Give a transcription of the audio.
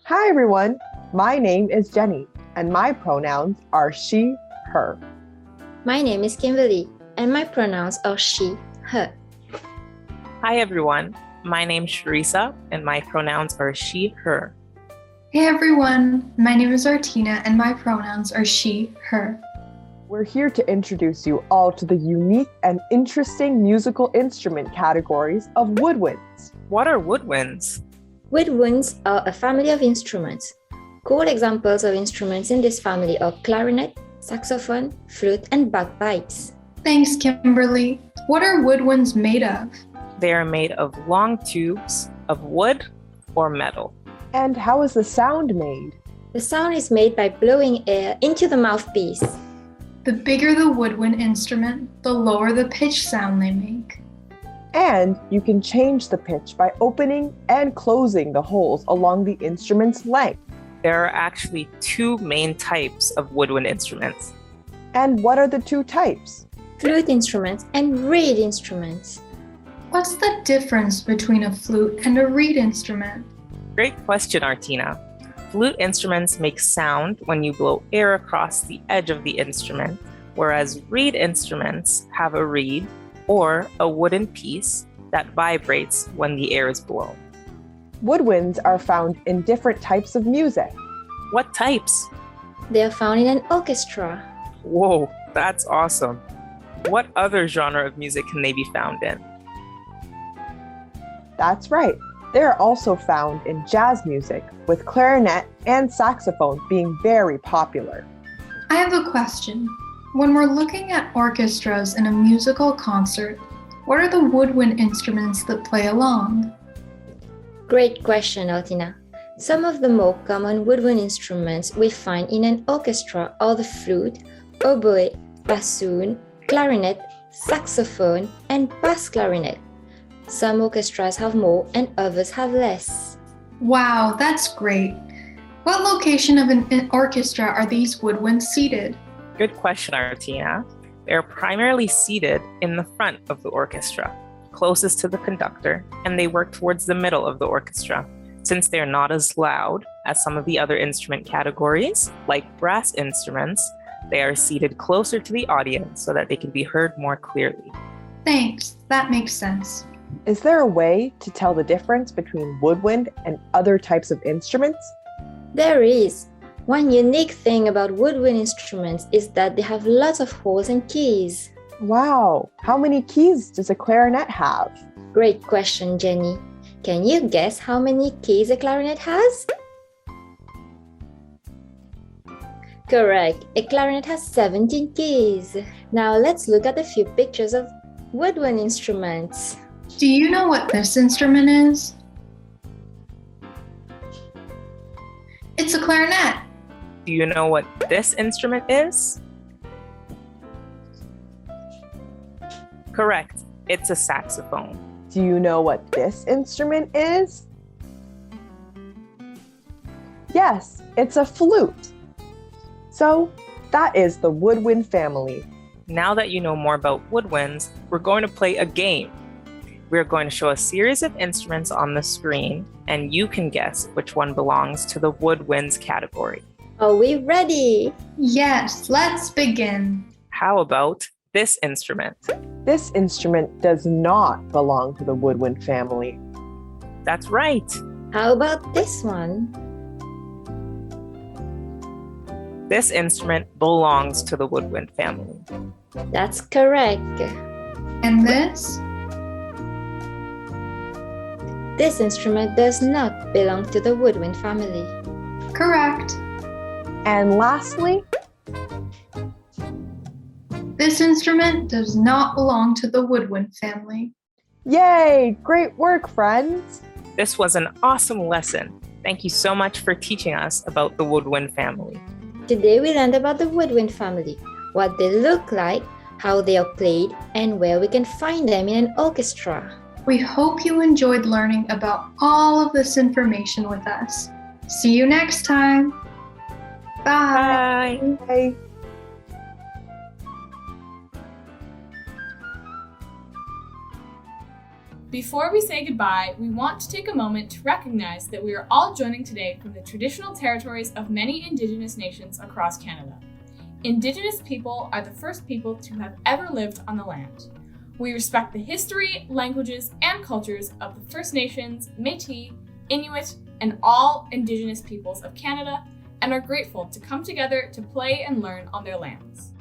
Hi everyone, my name is Jenny and my pronouns are she, her. My name is Kimberly and my pronouns are she, her. Hi everyone, my name is Sherissa and my pronouns are she, her. Hey everyone, my name is Artina and my pronouns are she, her. We're here to introduce you all to the unique and interesting musical instrument categories of woodwinds. What are woodwinds? Woodwinds are a family of instruments. Cool examples of instruments in this family are clarinet, saxophone, flute, and bagpipes. Thanks, Kimberly. What are woodwinds made of? They are made of long tubes of wood or metal. And how is the sound made? The sound is made by blowing air into the mouthpiece. The bigger the woodwind instrument, the lower the pitch sound they make. And you can change the pitch by opening and closing the holes along the instrument's length. There are actually two main types of woodwind instruments. And what are the two types? Flute instruments and reed instruments. What's the difference between a flute and a reed instrument? Great question, Artina. Flute instruments make sound when you blow air across the edge of the instrument, whereas reed instruments have a reed or a wooden piece that vibrates when the air is blown. Woodwinds are found in different types of music. What types? They are found in an orchestra. Whoa, that's awesome. What other genre of music can they be found in? That's right. They are also found in jazz music, with clarinet and saxophone being very popular. I have a question. When we're looking at orchestras in a musical concert, what are the woodwind instruments that play along? Great question, Artina. Some of the more common woodwind instruments we find in an orchestra are the flute, oboe, bassoon, clarinet, saxophone, and bass clarinet. Some orchestras have more and others have less. Wow, that's great. What location of an orchestra are these woodwinds seated? Good question, Artina. They're primarily seated in the front of the orchestra, closest to the conductor, and they work towards the middle of the orchestra. Since they're not as loud as some of the other instrument categories, like brass instruments, they are seated closer to the audience so that they can be heard more clearly. Thanks, that makes sense. Is there a way to tell the difference between woodwind and other types of instruments? There is. One unique thing about woodwind instruments is that they have lots of holes and keys. Wow, how many keys does a clarinet have? Great question, Jenny. Can you guess how many keys a clarinet has? Correct. A clarinet has 17 keys. Now let's look at a few pictures of woodwind instruments. Do you know what this instrument is? It's a clarinet. Do you know what this instrument is? Correct. It's a saxophone. Do you know what this instrument is? Yes, it's a flute. So that is the woodwind family. Now that you know more about woodwinds, we're going to play a game. We're going to show a series of instruments on the screen, and you can guess which one belongs to the woodwinds category. Are we ready? Yes, let's begin. How about this instrument? This instrument does not belong to the woodwind family. That's right. How about this one? This instrument belongs to the woodwind family. That's correct. And this? This instrument does not belong to the woodwind family. Correct. And lastly, This instrument does not belong to the woodwind family. yay! Great work, friends! This was an awesome lesson. Thank you so much for teaching us about the woodwind family. Today we learned about the woodwind family, what they look like, how they are played, and where we can find them in an orchestra. We hope you enjoyed learning about all of this information with us. See you next time. Bye. Bye. Bye. Before we say goodbye, we want to take a moment to recognize that we are all joining today from the traditional territories of many Indigenous nations across Canada. Indigenous people are the first people to have ever lived on the land. We respect the history, languages, and cultures of the First Nations, Métis, Inuit, and all Indigenous peoples of Canada, and are grateful to come together to play and learn on their lands.